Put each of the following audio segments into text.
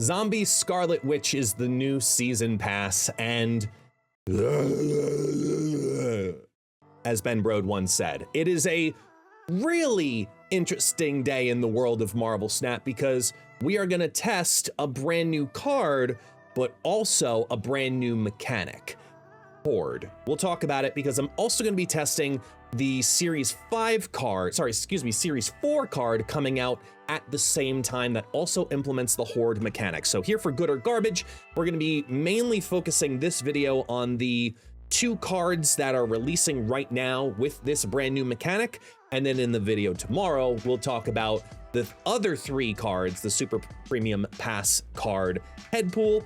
Zombie Scarlet Witch is the new season pass, and as Ben Brode once said, it is a really interesting day in the world of Marvel Snap because we are going to test a brand new card, but also a brand new mechanic, Horde. We'll talk about it because I'm also going to be testing the Series 4 card coming out at the same time that also implements the Horde mechanic. So here for Good or Garbage, we're going to be mainly focusing this video on the 2 cards that are releasing right now with this brand new mechanic. And then in the video tomorrow, we'll talk about the other 3 cards, the Super Premium Pass card Headpool,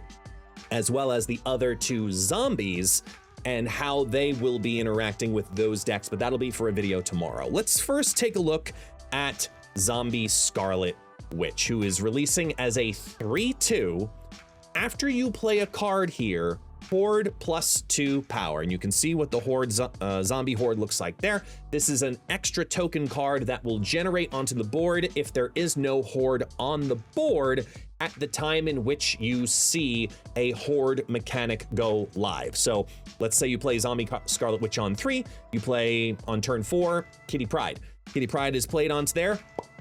as well as the other 2 zombies and how they will be interacting with those decks, but that'll be for a video tomorrow. Let's first take a look at Zombie Scarlet Witch, who is releasing as a 3/2. After you play a card here, Horde +2 power, and you can see what the Horde Zombie Horde looks like there. This is an extra token card that will generate onto the board if there is no Horde on the board at the time in which you see a Horde mechanic go live. So let's say you play Zombie Scarlet Witch on 3, you play on turn 4, Kitty Pryde. Kitty Pryde is played onto there,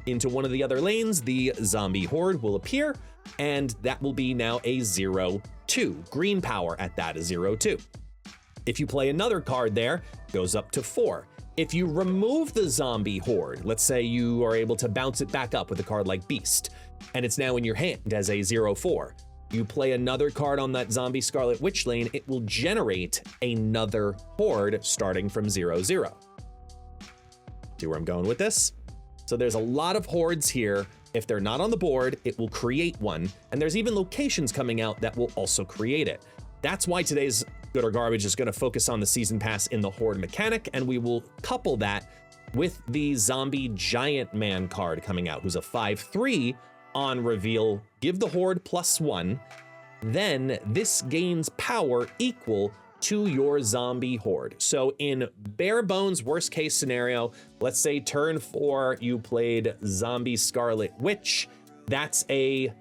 into one of the other lanes, the Zombie Horde will appear, and that will be now a 0/2. Green power at that is 0/2. If you play another card there, goes up to 4. If you remove the Zombie Horde, let's say you are able to bounce it back up with a card like Beast, and it's now in your hand as a 0/4. You play another card on that Zombie Scarlet Witch lane, it will generate another Horde starting from 0/0. See where I'm going with this? So there's a lot of Hordes here. If they're not on the board, it will create one. And there's even locations coming out that will also create it. That's why today's Good or Garbage is going to focus on the Season Pass in the Horde mechanic, and we will couple that with the Zombie Giant Man card coming out, who's a 5/3 on reveal. Give the Horde +1. Then this gains power equal to your Zombie Horde. So in bare bones worst case scenario, let's say turn 4 you played Zombie Scarlet Witch, that's a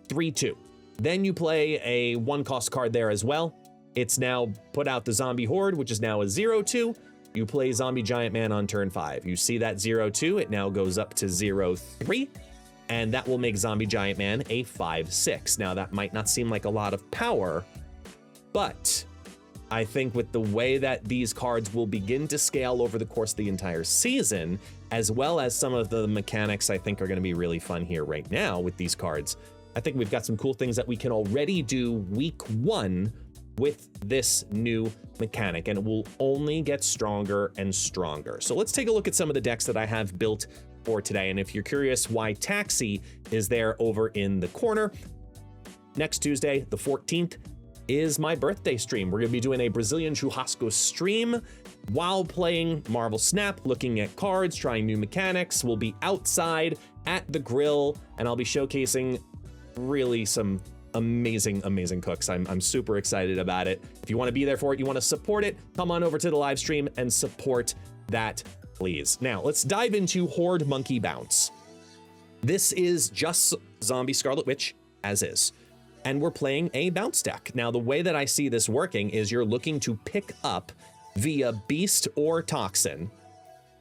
3/2. Then you play a 1-cost card there as well. It's now put out the Zombie Horde, which is now a 0/2. You play Zombie Giant Man on turn 5. You see that 0/2, it now goes up to 0/3, and that will make Zombie Giant Man a 5/6. Now that might not seem like a lot of power, but I think with the way that these cards will begin to scale over the course of the entire season, as well as some of the mechanics I think are going to be really fun here right now with these cards, I think we've got some cool things that we can already do week 1 with this new mechanic, and it will only get stronger and stronger. So let's take a look at some of the decks that I have built for today. And if you're curious why Taxi is there over in the corner, next Tuesday, the 14th, is my birthday stream. We're gonna be doing a Brazilian churrasco stream while playing Marvel Snap, looking at cards, trying new mechanics. We'll be outside at the grill, and I'll be showcasing really some amazing cooks. I'm super excited about it. If you wanna be there for it, you wanna support it, come on over to the live stream and support that, please. Now, let's dive into Horde Monkey Bounce. This is just Zombie Scarlet Witch as is, and we're playing a bounce deck. Now, the way that I see this working is you're looking to pick up via Beast or Toxin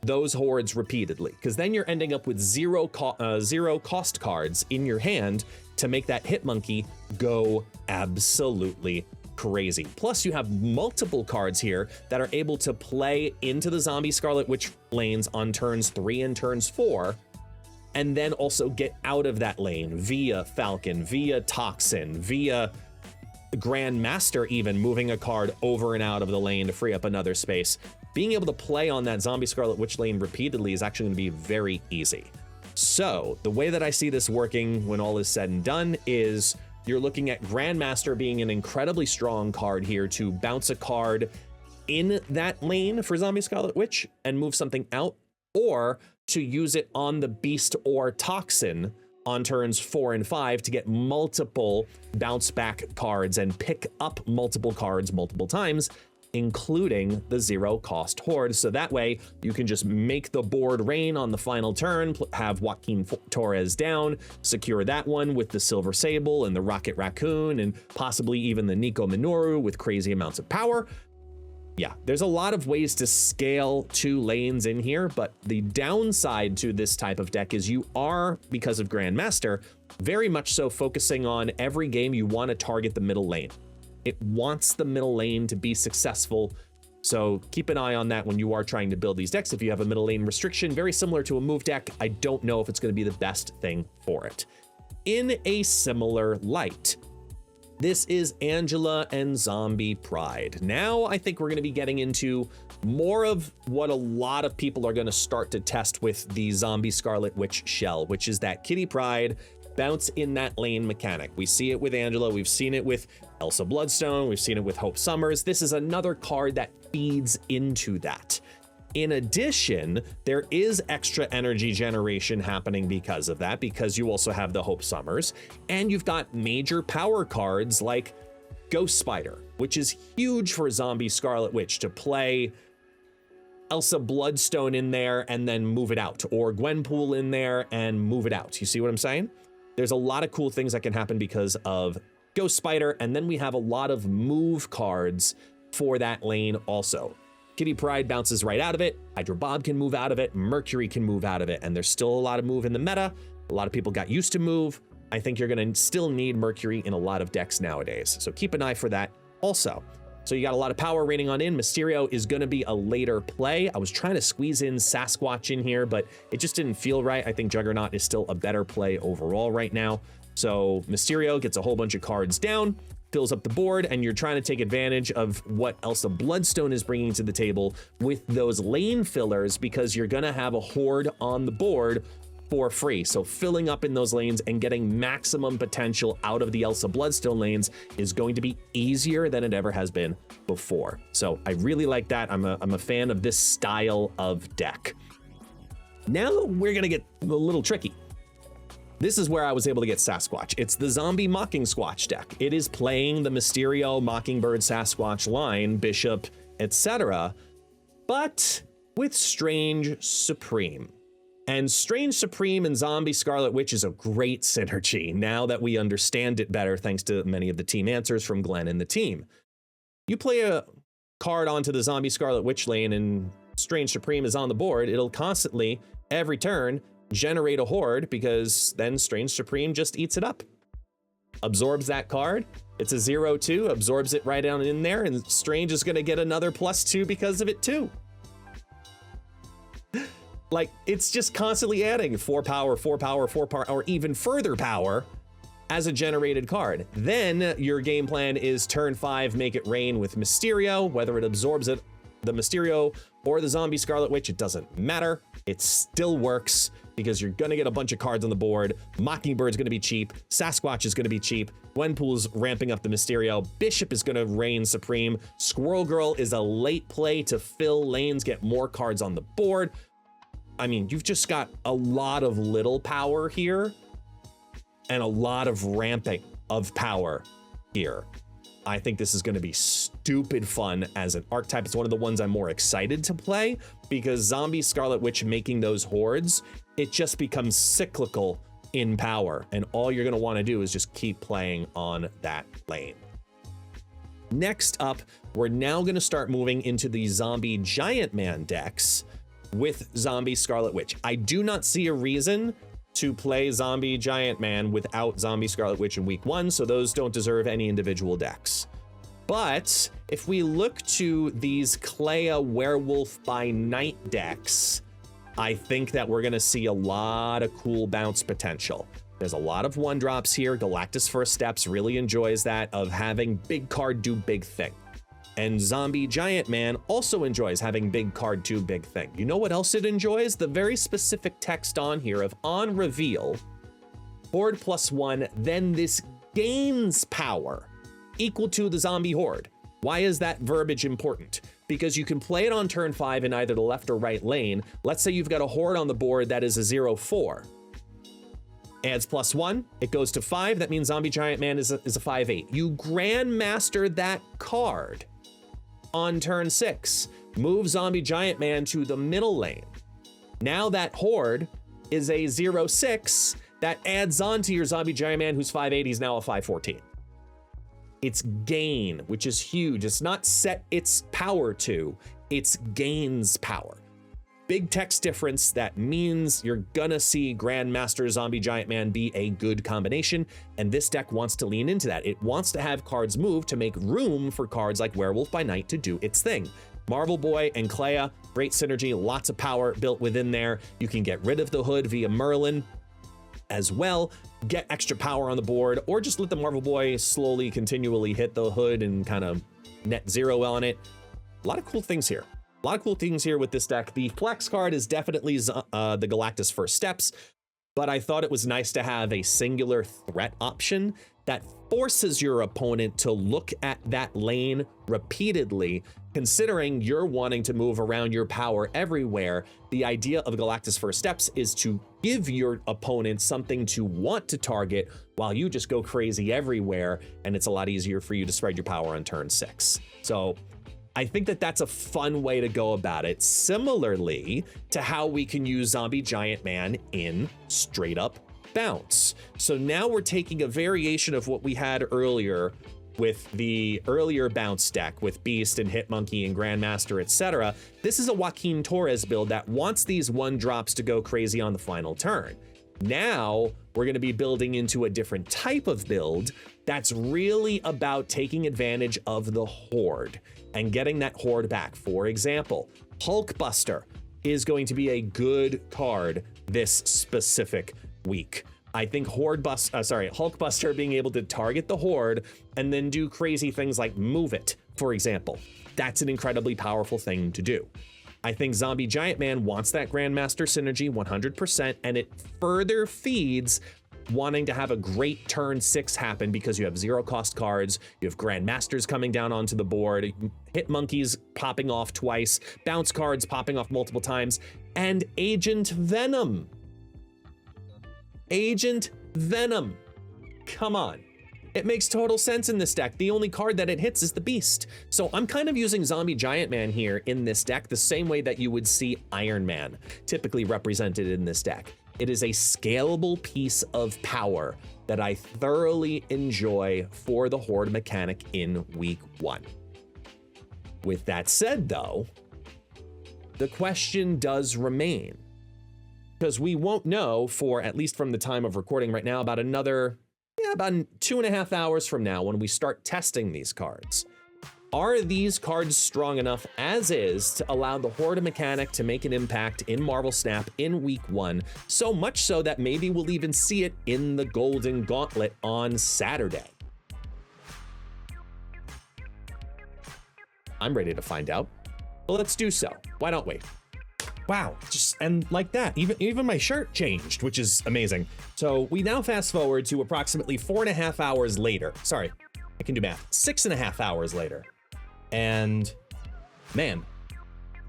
those Hordes repeatedly, because then you're ending up with zero cost cards in your hand to make that Hit Monkey go absolutely crazy. Plus, you have multiple cards here that are able to play into the Zombie Scarlet Witch lanes on turns 3 and turns 4, and then also get out of that lane via Falcon, via Toxin, via Grandmaster, even moving a card over and out of the lane to free up another space. Being able to play on that Zombie Scarlet Witch lane repeatedly is actually going to be very easy. So the way that I see this working when all is said and done is you're looking at Grandmaster being an incredibly strong card here to bounce a card in that lane for Zombie Scarlet Witch and move something out, or to use it on the Beast or Toxin on turns 4 and 5 to get multiple bounce back cards and pick up multiple cards multiple times including the 0-cost horde. So that way you can just make the board rain on the final turn, have Joaquin Torres down, secure that one with the Silver Sable and the Rocket Raccoon, and possibly even the Nico Minoru with crazy amounts of power. Yeah, there's a lot of ways to scale 2 lanes in here, but the downside to this type of deck is you are, because of Grandmaster, very much so focusing on every game you want to target the middle lane. It wants the middle lane to be successful, so keep an eye on that when you are trying to build these decks. If you have a middle lane restriction, very similar to a move deck, I don't know if it's going to be the best thing for it. In a similar light, this is Angela and Zombie Pride. Now I think we're going to be getting into more of what a lot of people are going to start to test with the Zombie Scarlet Witch shell, which is that Kitty Pryde bounce in that lane mechanic. We see it with Angela, we've seen it with Elsa Bloodstone, we've seen it with Hope Summers. This is another card that feeds into that. In addition, there is extra energy generation happening because of that, because you also have the Hope Summers, and you've got major power cards like Ghost Spider, which is huge for Zombie Scarlet Witch to play Elsa Bloodstone in there and then move it out, or Gwenpool in there and move it out. You see what I'm saying? There's a lot of cool things that can happen because of Ghost Spider, and then we have a lot of move cards for that lane also. Kitty Pryde bounces right out of it, Hydro Bob can move out of it, Mercury can move out of it, and there's still a lot of move in the meta. A lot of people got used to move. I think you're gonna still need Mercury in a lot of decks nowadays, so keep an eye for that also. So you got a lot of power raining on in. Mysterio is gonna be a later play. I was trying to squeeze in Sasquatch in here, but it just didn't feel right. I think Juggernaut is still a better play overall right now. So Mysterio gets a whole bunch of cards down, fills up the board, and you're trying to take advantage of what Elsa Bloodstone is bringing to the table with those lane fillers, because you're gonna have a horde on the board for free. So filling up in those lanes and getting maximum potential out of the Elsa Bloodstone lanes is going to be easier than it ever has been before. So I really like that. I'm a fan of this style of deck. Now we're gonna get a little tricky. This is where I was able to get Sasquatch. It's the Zombie Mocking Squatch deck. It is playing the Mysterio, Mockingbird, Sasquatch line, Bishop, etc., but with Strange Supreme. And Strange Supreme and Zombie Scarlet Witch is a great synergy now that we understand it better thanks to many of the team answers from Glenn and the team. You play a card onto the Zombie Scarlet Witch lane and Strange Supreme is on the board, it'll constantly, every turn, generate a horde, because then Strange Supreme just eats it up. Absorbs that card, it's a 0/2, absorbs it right down in there, and Strange is gonna get another +2 because of it too. Like, it's just constantly adding 4 power, 4 power, 4 power, or even further power as a generated card. Then your game plan is turn 5, make it rain with Mysterio, whether it absorbs it, the Mysterio or the Zombie Scarlet Witch, it doesn't matter. It still works because you're gonna get a bunch of cards on the board. Mockingbird's gonna be cheap, Sasquatch is gonna be cheap, Gwenpool's ramping up the Mysterio, Bishop is gonna reign supreme, Squirrel Girl is a late play to fill lanes, get more cards on the board. I mean, you've just got a lot of little power here and a lot of ramping of power here. I think this is going to be stupid fun as an archetype. It's one of the ones I'm more excited to play because Zombie Scarlet Witch making those hordes, it just becomes cyclical in power. And all you're going to want to do is just keep playing on that lane. Next up, we're now going to start moving into the Zombie Giant Man decks with Zombie Scarlet Witch. I do not see a reason to play Zombie Giant Man without Zombie Scarlet Witch in week 1, so those don't deserve any individual decks. But if we look to these Clea Werewolf by Night decks, I think that we're gonna see a lot of cool bounce potential. There's a lot of 1-drops here. Galactus First Steps really enjoys that, of having big card do big thing. And Zombie Giant Man also enjoys having big card do big thing. You know what else it enjoys? The very specific text on here of on reveal, horde +1, then this gains power equal to the zombie horde. Why is that verbiage important? Because you can play it on turn 5 in either the left or right lane. Let's say you've got a horde on the board that is a 0/4. Adds +1, it goes to 5, that means Zombie Giant Man is a 5/8. You grandmaster that card on turn 6. Move Zombie Giant Man to the middle lane. Now that Horde is a 0/6 that adds on to your Zombie Giant Man, who's 580, is now a 514. It's gain, which is huge. It's not set its power to, it's gains power. Big text difference that means you're gonna see Grandmaster Zombie Giant Man be a good combination, and this deck wants to lean into that. It wants to have cards move to make room for cards like Werewolf by Night to do its thing. Marvel Boy and Clea, great synergy, lots of power built within there. You can get rid of the Hood via Merlin as well, get extra power on the board, or just let the Marvel Boy slowly, continually hit the Hood and kind of net zero on it. A lot of cool things here. A lot of cool things here with this deck. The flex card is definitely the Galactus First Steps, but I thought it was nice to have a singular threat option that forces your opponent to look at that lane repeatedly, considering you're wanting to move around your power everywhere. The idea of Galactus First Steps is to give your opponent something to want to target while you just go crazy everywhere, and it's a lot easier for you to spread your power on turn 6. So I think that that's a fun way to go about it, similarly to how we can use Zombie Giant Man in straight up bounce. So now we're taking a variation of what we had earlier with the earlier bounce deck with Beast and Hitmonkey and Grandmaster, etc. This is a Joaquin Torres build that wants these 1-drops to go crazy on the final turn. Now we're going to be building into a different type of build that's really about taking advantage of the Horde and getting that Horde back. For example, Hulkbuster is going to be a good card this specific week. I think Hulkbuster being able to target the Horde and then do crazy things like move it, for example, that's an incredibly powerful thing to do. I think Zombie Giant Man wants that Grandmaster synergy 100%, and it further feeds wanting to have a great turn 6 happen because you have 0-cost cards, you have Grandmasters coming down onto the board, Hitmonkeys popping off twice, bounce cards popping off multiple times, and Agent Venom. Agent Venom. Come on. It makes total sense in this deck. The only card that it hits is the Beast. So I'm kind of using Zombie Giant Man here in this deck the same way that you would see Iron Man typically represented in this deck. It is a scalable piece of power that I thoroughly enjoy for the Horde mechanic in week 1. With that said, though, the question does remain, because we won't know for, at least from the time of recording right now, about about 2.5 hours from now when we start testing these cards. Are these cards strong enough as is to allow the Horde mechanic to make an impact in Marvel Snap in week 1, so much so that maybe we'll even see it in the Golden Gauntlet on Saturday? I'm ready to find out. Well, let's do so. Why don't we? Wow, and like that, even my shirt changed, which is amazing. So we now fast forward to approximately 4.5 hours later. Sorry, I can do math. 6.5 hours later. And man,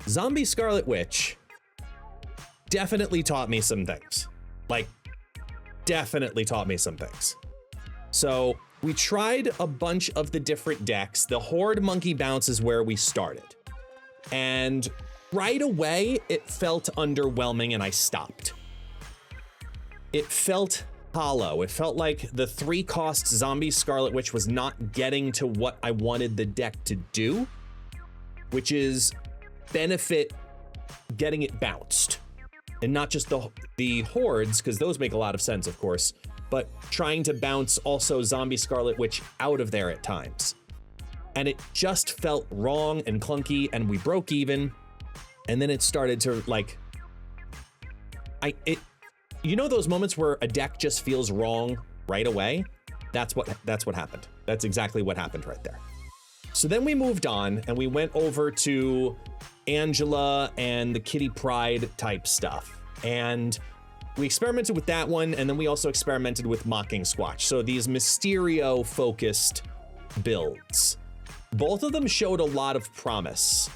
Zombie Scarlet Witch definitely taught me some things. Like, definitely taught me some things. So we tried a bunch of the different decks. The Horde Monkey Bounce is where we started. And right away, it felt underwhelming and I stopped. It felt hollow. It felt like the 3-cost Zombie Scarlet Witch was not getting to what I wanted the deck to do, which is benefit getting it bounced. And not just the hordes, because those make a lot of sense, of course, but trying to bounce also Zombie Scarlet Witch out of there at times. And it just felt wrong and clunky, and we broke even. And then it started to, like, you know those moments where a deck just feels wrong right away? That's what happened. That's exactly what happened right there. So then we moved on and we went over to Angela and the Kitty Pryde type stuff. And we experimented with that one, and then we also experimented with Mocking Squatch. So these Mysterio-focused builds. Both of them showed a lot of promise,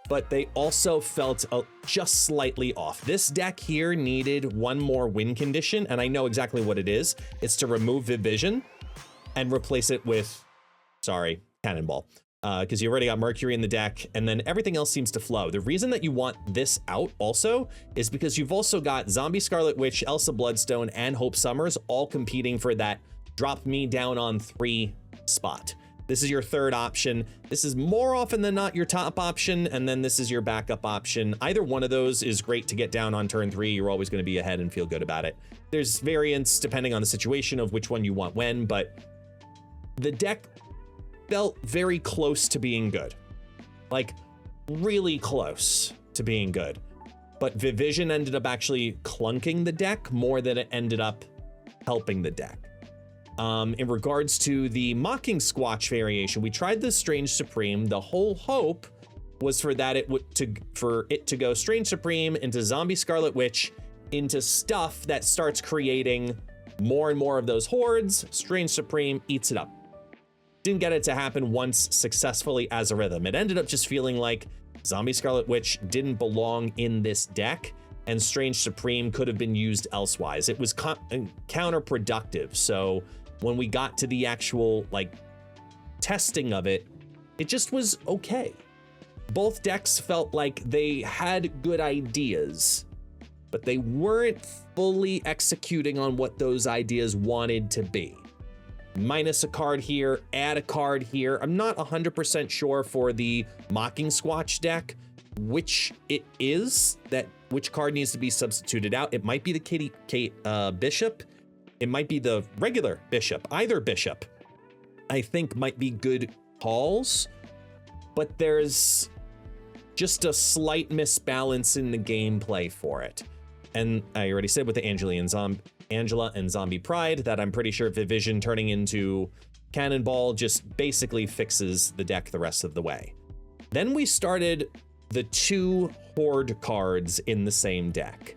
but they also felt just slightly off. This deck here needed one more win condition, and I know exactly what it is. It's to remove Vivision and replace it with, sorry, Cannonball. because you already got Mercury in the deck, and then everything else seems to flow. The reason that you want this out also is because you've also got Zombie Scarlet Witch, Elsa Bloodstone, and Hope Summers all competing for that drop me down on 3 spot. This is your third option. This is more often than not your top option, and then this is your backup option. Either one of those is great to get down on turn 3. You're always going to be ahead and feel good about it. There's variance depending on the situation of which one you want when, but the deck felt very close to being good. Like, really close to being good. But Vivision ended up actually clunking the deck more than it ended up helping the deck. In regards to the Mocking Squatch variation, we tried the Strange Supreme. The whole hope was for it to go Strange Supreme into Zombie Scarlet Witch into stuff that starts creating more and more of those hordes. Strange Supreme eats it up. Didn't get it to happen once successfully as a rhythm. It ended up just feeling like Zombie Scarlet Witch didn't belong in this deck, and Strange Supreme could have been used elsewise. It was counterproductive. So when we got to the actual like testing of it, it just was okay. Both decks felt like they had good ideas, but they weren't fully executing on what those ideas wanted to be. Minus a card here, add a card here. I'm not 100% sure for the Mocking Squatch deck which it is, which card needs to be substituted out. It might be the Bishop. It might be the regular Bishop. Either Bishop, I think, might be good calls, but there's just a slight misbalance in the gameplay for it. And I already said with the Angela and Zombie Pride that I'm pretty sure Vivision turning into Cannonball just basically fixes the deck the rest of the way. Then we started the 2 Horde cards in the same deck.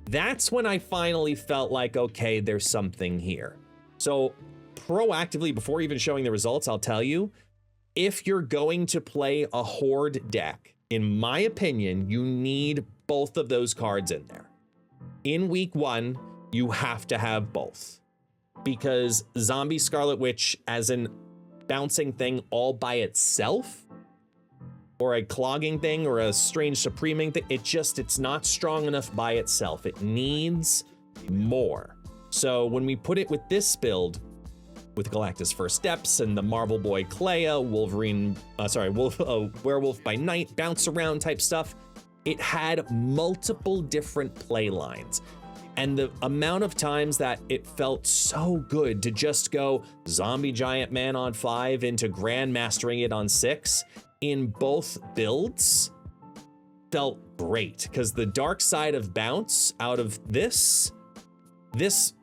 That's when I finally felt like, okay, there's something here. So proactively, before even showing the results, I'll tell you, if you're going to play a Horde deck, in my opinion, you need both of those cards in there. In week 1, you have to have both, because Zombie Scarlet Witch as an bouncing thing all by itself, or a clogging thing, or a Strange Supreming thing, it's not strong enough by itself. It needs more. So when we put it with this build, with Galactus First Steps and the Marble Boy Clea, Werewolf by Night, bounce around type stuff, it had multiple different play lines. And the amount of times that it felt so good to just go Zombie Giant Man on 5 into Grandmastering it on 6 in both builds felt great, because the dark side of bounce out of this is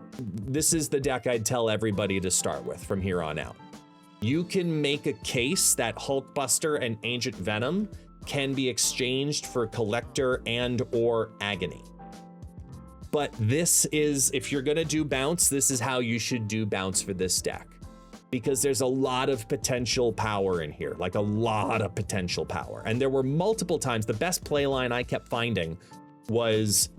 the deck I'd tell everybody to start with from here on out. You can make a case that Hulkbuster and Ancient Venom can be exchanged for Collector and or Agony. But this is, if you're gonna do bounce, this is how you should do bounce for this deck, because there's a lot of potential power in here, like a lot of potential power. And there were multiple times, the best play line I kept finding was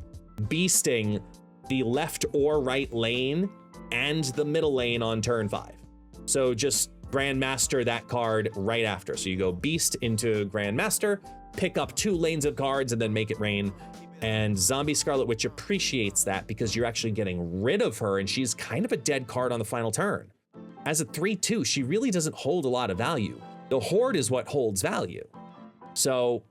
beasting the left or right lane and the middle lane on turn 5. So just Grandmaster that card right after. So you go Beast into Grandmaster, pick up 2 lanes of cards, and then make it rain. And Zombie Scarlet Witch appreciates that, because you're actually getting rid of her, and she's kind of a dead card on the final turn. As a 3/2, she really doesn't hold a lot of value. The Horde is what holds value. So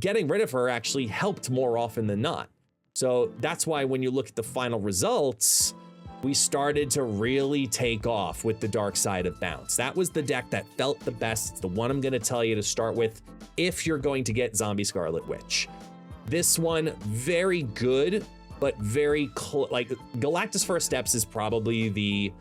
getting rid of her actually helped more often than not. So that's why when you look at the final results, we started to really take off with the dark side of bounce. That was the deck that felt the best. It's the one I'm gonna tell you to start with if you're going to get Zombie Scarlet Witch. This one, very good, but very like Galactus First Steps is probably the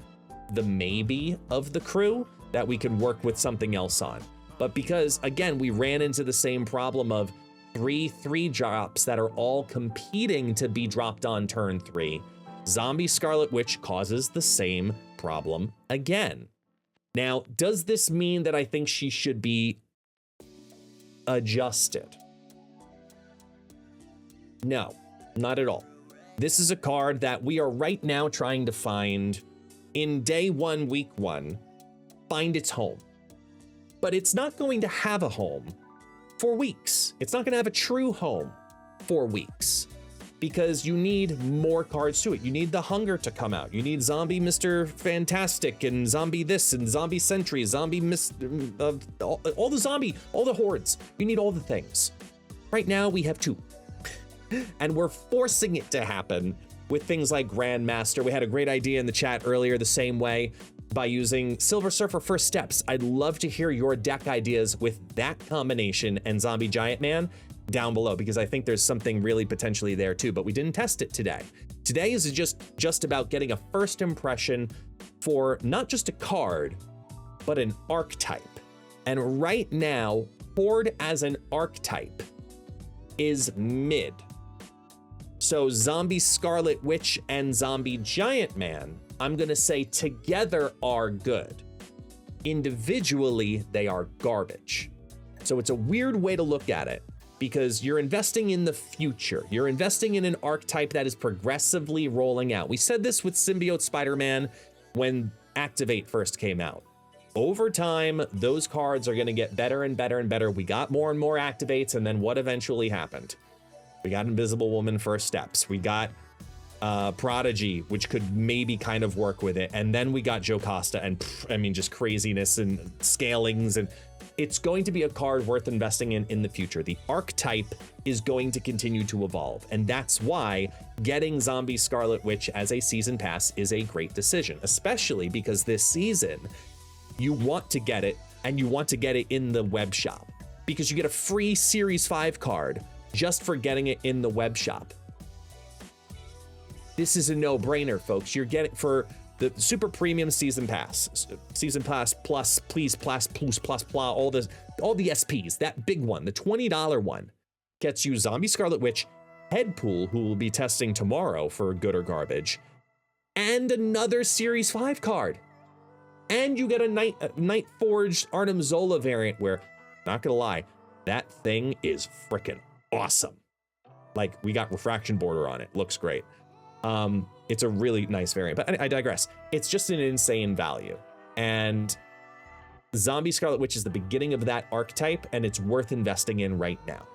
maybe of the crew that we can work with something else on. But because, again, we ran into the same problem of 3/3 drops that are all competing to be dropped on turn 3, Zombie Scarlet Witch causes the same problem again. Now, does this mean that I think she should be adjusted? No, not at all. This is a card that we are right now trying to find in day 1, week 1, find its home. but it's not going to have a home for weeks. It's not going to have a true home for weeks because you need more cards to it. You need the Hunger to come out. You need Zombie Mr. Fantastic and Zombie this and Zombie Sentry, Zombie all the hordes. You need all the things. Right now we have 2. And we're forcing it to happen with things like Grandmaster. We had a great idea in the chat earlier the same way by using Silver Surfer First Steps. I'd love to hear your deck ideas with that combination and Zombie Giant Man down below, because I think there's something really potentially there too, but we didn't test it today. Today is just about getting a first impression for not just a card, but an archetype. And right now, Horde as an archetype is mid. So Zombie Scarlet Witch and Zombie Giant Man, I'm gonna say together are good. Individually, they are garbage. So it's a weird way to look at it because you're investing in the future. You're investing in an archetype that is progressively rolling out. We said this with Symbiote Spider-Man when Activate first came out. Over time, those cards are gonna get better and better and better. We got more and more Activates, and then what eventually happened? We got Invisible Woman First Steps. We got Prodigy, which could maybe kind of work with it. And then we got Jocasta and I mean, just craziness and scalings. And it's going to be a card worth investing in the future. The archetype is going to continue to evolve. And that's why getting Zombie Scarlet Witch as a season pass is a great decision, especially because this season you want to get it and you want to get it in the web shop because you get a free Series 5 card just for getting it in the web shop. This is a no-brainer, folks. You're getting for the super premium season pass plus, please, plus, all the SPs, that big one, the $20 one, gets you Zombie Scarlet Witch, Headpool, who will be testing tomorrow for good or garbage, and another Series 5 card. And you get a Night Forged Arnim Zola variant where, not gonna lie, that thing is frickin' awesome. Like, we got refraction border on it, looks great. It's a really nice variant, but I digress. It's just an insane value. And Zombie Scarlet Witch is the beginning of that archetype, and it's worth investing in right now.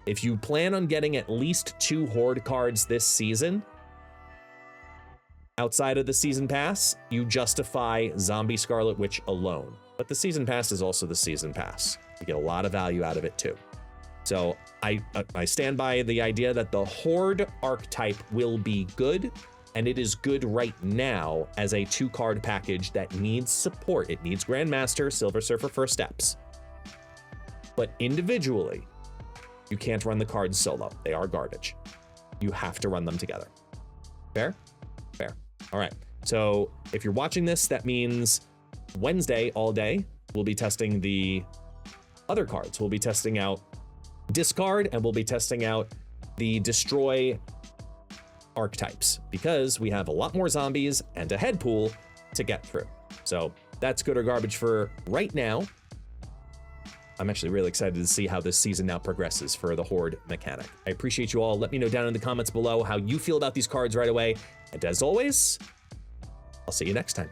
If you plan on getting at least 2 Horde cards this season, outside of the season pass, you justify Zombie Scarlet Witch alone. But the season pass is also the season pass. You get a lot of value out of it too. So I stand by the idea that the Horde archetype will be good, and it is good right now as a 2-card package that needs support. It needs Grandmaster, Silver Surfer First Steps. But individually, you can't run the cards solo. They are garbage. You have to run them together. Fair? Fair. All right. So if you're watching this, that means Wednesday all day, we'll be testing the other cards. We'll be testing out Discard, and we'll be testing out the Destroy archetypes because we have a lot more zombies and a head pool to get through. So that's good or garbage for right now. I'm actually really excited to see how this season now progresses for the Horde mechanic. I appreciate you all. Let me know down in the comments below how you feel about these cards right away. And as always, I'll see you next time.